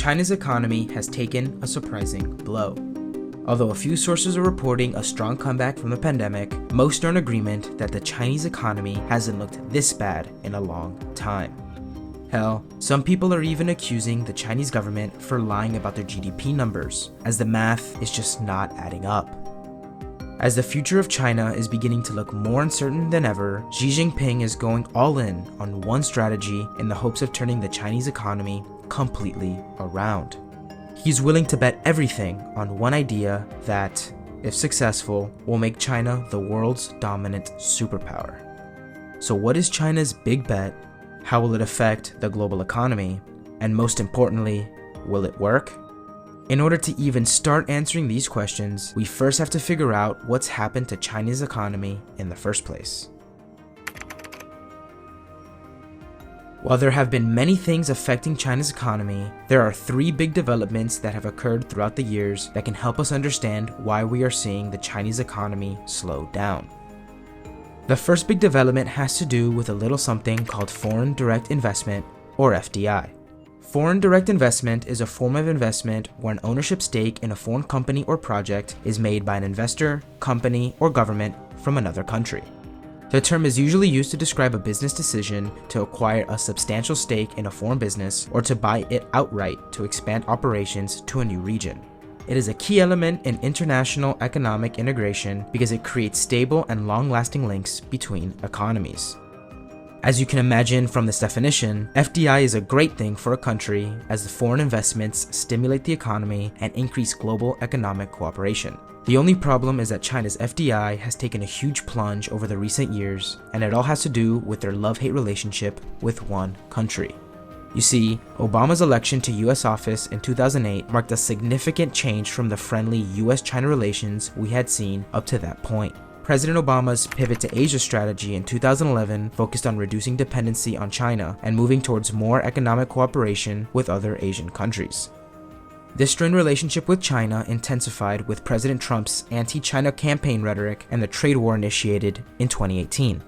China's economy has taken a surprising blow. Although a few sources are reporting a strong comeback from the pandemic, most are in agreement that the Chinese economy hasn't looked this bad in a long time. Hell, some people are even accusing the Chinese government for lying about their GDP numbers, as the math is just not adding up. As the future of China is beginning to look more uncertain than ever, Xi Jinping is going all in on one strategy in the hopes of turning the Chinese economy completely around. He's willing to bet everything on one idea that, if successful, will make China the world's dominant superpower. So what is China's big bet? How will it affect the global economy? And most importantly, will it work? In order to even start answering these questions, we first have to figure out what's happened to China's economy in the first place. While there have been many things affecting China's economy, there are three big developments that have occurred throughout the years that can help us understand why we are seeing the Chinese economy slow down. The first big development has to do with a little something called foreign direct investment, or FDI. Foreign direct investment is a form of investment where an ownership stake in a foreign company or project is made by an investor, company, or government from another country. The term is usually used to describe a business decision to acquire a substantial stake in a foreign business or to buy it outright to expand operations to a new region. It is a key element in international economic integration because it creates stable and long-lasting links between economies. As you can imagine from this definition, FDI is a great thing for a country as the foreign investments stimulate the economy and increase global economic cooperation. The only problem is that China's FDI has taken a huge plunge over the recent years, and it all has to do with their love-hate relationship with one country. You see, Obama's election to US office in 2008 marked a significant change from the friendly US-China relations we had seen up to that point. President Obama's pivot to Asia strategy in 2011 focused on reducing dependency on China and moving towards more economic cooperation with other Asian countries. This strained relationship with China intensified with President Trump's anti-China campaign rhetoric and the trade war initiated in 2018.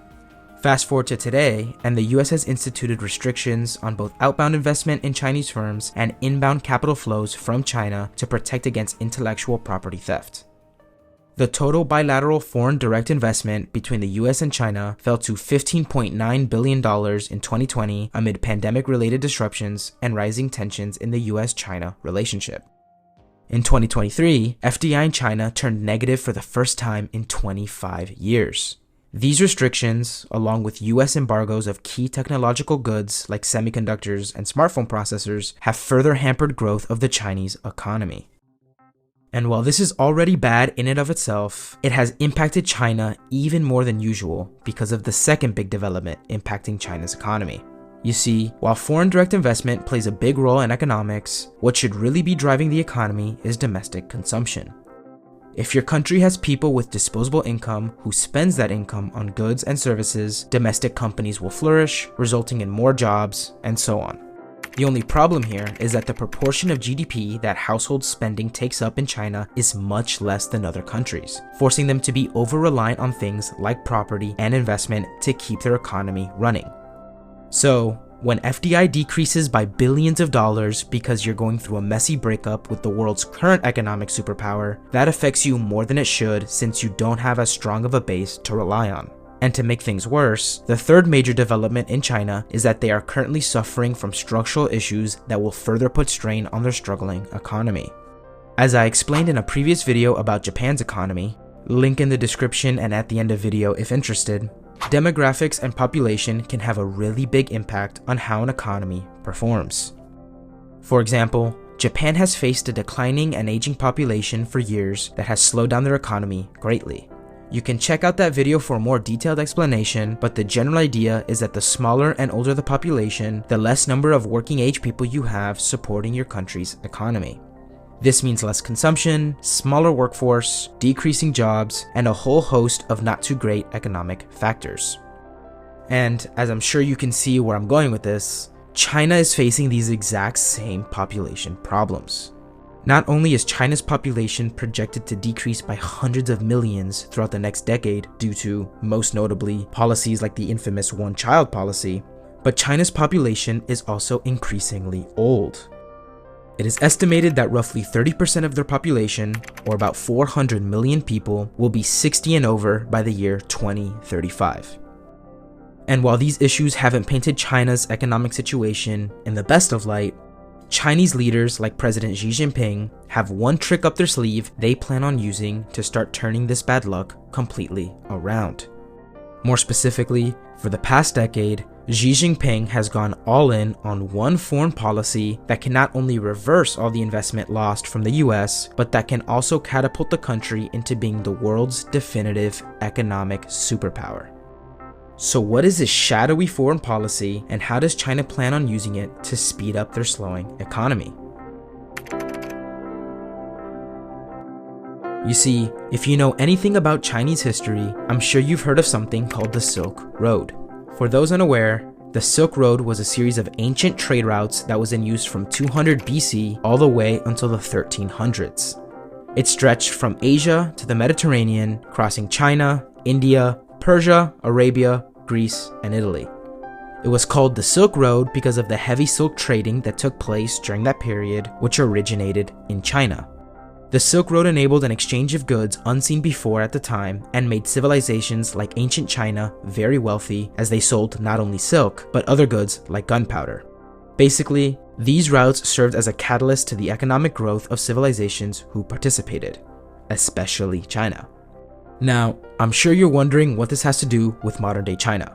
Fast forward to today, and the US has instituted restrictions on both outbound investment in Chinese firms and inbound capital flows from China to protect against intellectual property theft. The total bilateral foreign direct investment between the US and China fell to $15.9 billion in 2020 amid pandemic-related disruptions and rising tensions in the US-China relationship. In 2023, FDI in China turned negative for the first time in 25 years. These restrictions, along with US embargoes of key technological goods like semiconductors and smartphone processors, have further hampered growth of the Chinese economy. And while this is already bad in and of itself, it has impacted China even more than usual because of the second big development impacting China's economy. You see, while foreign direct investment plays a big role in economics, what should really be driving the economy is domestic consumption. If your country has people with disposable income who spends that income on goods and services, domestic companies will flourish, resulting in more jobs, and so on. The only problem here is that the proportion of GDP that household spending takes up in China is much less than other countries, forcing them to be over-reliant on things like property and investment to keep their economy running. So, when FDI decreases by billions of dollars because you're going through a messy breakup with the world's current economic superpower, that affects you more than it should since you don't have as strong of a base to rely on. And to make things worse, the third major development in China is that they are currently suffering from structural issues that will further put strain on their struggling economy. As I explained in a previous video about Japan's economy, link in the description and at the end of video if interested, demographics and population can have a really big impact on how an economy performs. For example, Japan has faced a declining and aging population for years that has slowed down their economy greatly. You can check out that video for a more detailed explanation, but the general idea is that the smaller and older the population, the less number of working age people you have supporting your country's economy. This means less consumption, smaller workforce, decreasing jobs, and a whole host of not too great economic factors. And as I'm sure you can see where I'm going with this, China is facing these exact same population problems. Not only is China's population projected to decrease by hundreds of millions throughout the next decade due to, most notably, policies like the infamous one-child policy, but China's population is also increasingly old. It is estimated that roughly 30% of their population, or about 400 million people, will be 60 and over by the year 2035. And while these issues haven't painted China's economic situation in the best of light, Chinese leaders like President Xi Jinping have one trick up their sleeve they plan on using to start turning this bad luck completely around. More specifically, for the past decade, Xi Jinping has gone all in on one foreign policy that can not only reverse all the investment lost from the US, but that can also catapult the country into being the world's definitive economic superpower. So what is this shadowy foreign policy, and how does China plan on using it to speed up their slowing economy? You see, if you know anything about Chinese history, I'm sure you've heard of something called the Silk Road. For those unaware, the Silk Road was a series of ancient trade routes that was in use from 200 BC all the way until the 1300s. It stretched from Asia to the Mediterranean, crossing China, India, Persia, Arabia, Greece, and Italy. It was called the Silk Road because of the heavy silk trading that took place during that period, which originated in China. The Silk Road enabled an exchange of goods unseen before at the time and made civilizations like ancient China very wealthy, as they sold not only silk, but other goods like gunpowder. Basically, these routes served as a catalyst to the economic growth of civilizations who participated, especially China. Now, I'm sure you're wondering what this has to do with modern-day China.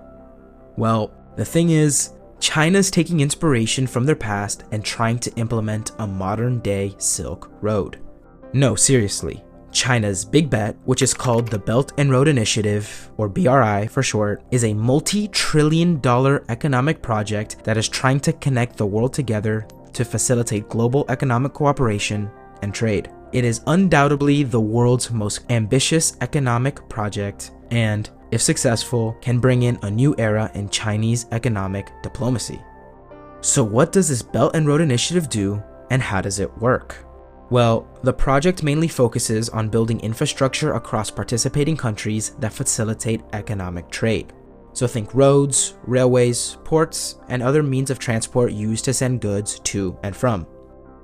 Well, the thing is, China's taking inspiration from their past and trying to implement a modern-day Silk Road. No, seriously, China's big bet, which is called the Belt and Road Initiative, or BRI for short, is a multi-trillion-dollar economic project that is trying to connect the world together to facilitate global economic cooperation and trade. It is undoubtedly the world's most ambitious economic project and, if successful, can bring in a new era in Chinese economic diplomacy. So what does this Belt and Road Initiative do, and how does it work? Well, the project mainly focuses on building infrastructure across participating countries that facilitate economic trade. So think roads, railways, ports, and other means of transport used to send goods to and from.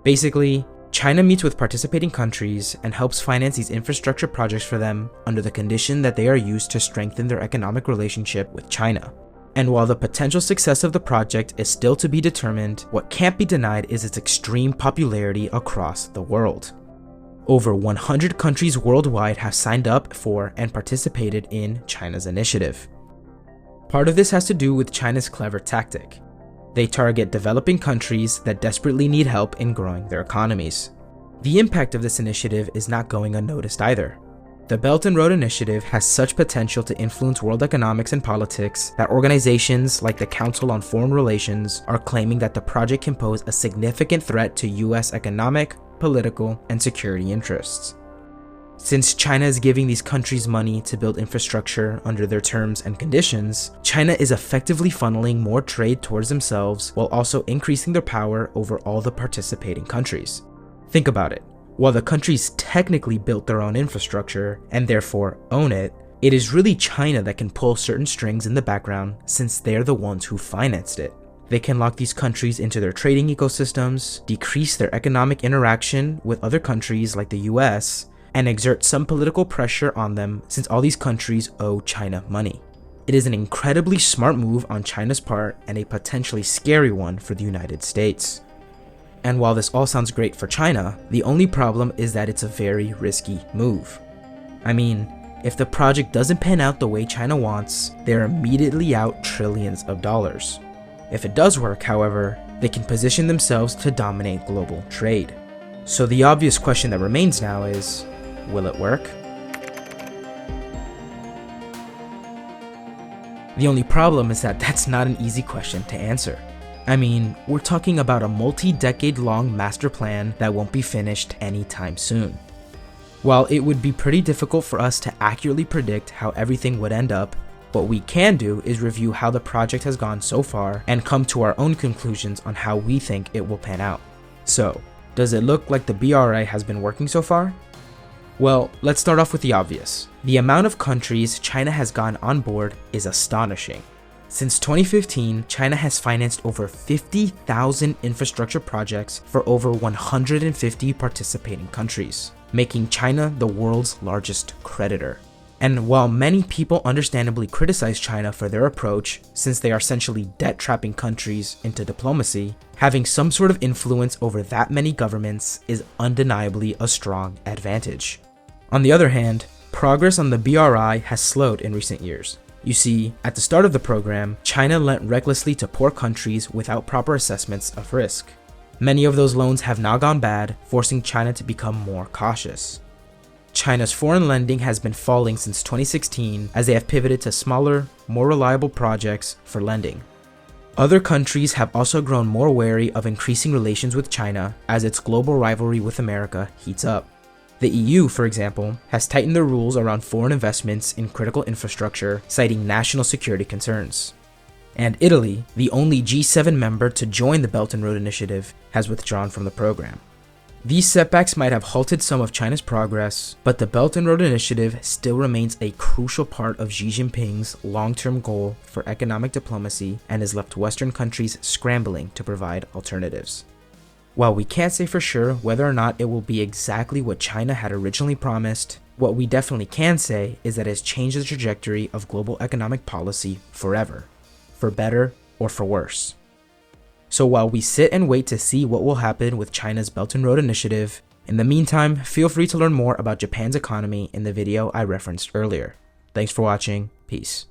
Basically, China meets with participating countries and helps finance these infrastructure projects for them under the condition that they are used to strengthen their economic relationship with China. And while the potential success of the project is still to be determined, what can't be denied is its extreme popularity across the world. Over 100 countries worldwide have signed up for and participated in China's initiative. Part of this has to do with China's clever tactic. They target developing countries that desperately need help in growing their economies. The impact of this initiative is not going unnoticed either. The Belt and Road Initiative has such potential to influence world economics and politics that organizations like the Council on Foreign Relations are claiming that the project can pose a significant threat to US economic, political, and security interests. Since China is giving these countries money to build infrastructure under their terms and conditions, China is effectively funneling more trade towards themselves while also increasing their power over all the participating countries. Think about it. While the countries technically built their own infrastructure and therefore own it, it is really China that can pull certain strings in the background since they're the ones who financed it. They can lock these countries into their trading ecosystems, decrease their economic interaction with other countries like the US, and exert some political pressure on them since all these countries owe China money. It is an incredibly smart move on China's part and a potentially scary one for the United States. And while this all sounds great for China, the only problem is that it's a very risky move. I mean, if the project doesn't pan out the way China wants, they're immediately out trillions of dollars. If it does work, however, they can position themselves to dominate global trade. So the obvious question that remains now is, will it work? The only problem is that that's not an easy question to answer. I mean, we're talking about a multi-decade-long master plan that won't be finished anytime soon. While it would be pretty difficult for us to accurately predict how everything would end up, what we can do is review how the project has gone so far and come to our own conclusions on how we think it will pan out. So, does it look like the BRI has been working so far? Well, let's start off with the obvious. The amount of countries China has gotten on board is astonishing. Since 2015, China has financed over 50,000 infrastructure projects for over 150 participating countries, making China the world's largest creditor. And while many people understandably criticize China for their approach, since they are essentially debt-trapping countries into diplomacy, having some sort of influence over that many governments is undeniably a strong advantage. On the other hand, progress on the BRI has slowed in recent years. You see, at the start of the program, China lent recklessly to poor countries without proper assessments of risk. Many of those loans have now gone bad, forcing China to become more cautious. China's foreign lending has been falling since 2016 as they have pivoted to smaller, more reliable projects for lending. Other countries have also grown more wary of increasing relations with China as its global rivalry with America heats up. The EU, for example, has tightened the rules around foreign investments in critical infrastructure, citing national security concerns. And Italy, the only G7 member to join the Belt and Road Initiative, has withdrawn from the program. These setbacks might have halted some of China's progress, but the Belt and Road Initiative still remains a crucial part of Xi Jinping's long-term goal for economic diplomacy and has left Western countries scrambling to provide alternatives. While we can't say for sure whether or not it will be exactly what China had originally promised, what we definitely can say is that it has changed the trajectory of global economic policy forever, for better or for worse. So while we sit and wait to see what will happen with China's Belt and Road Initiative, in the meantime, feel free to learn more about Japan's economy in the video I referenced earlier. Thanks for watching. Peace.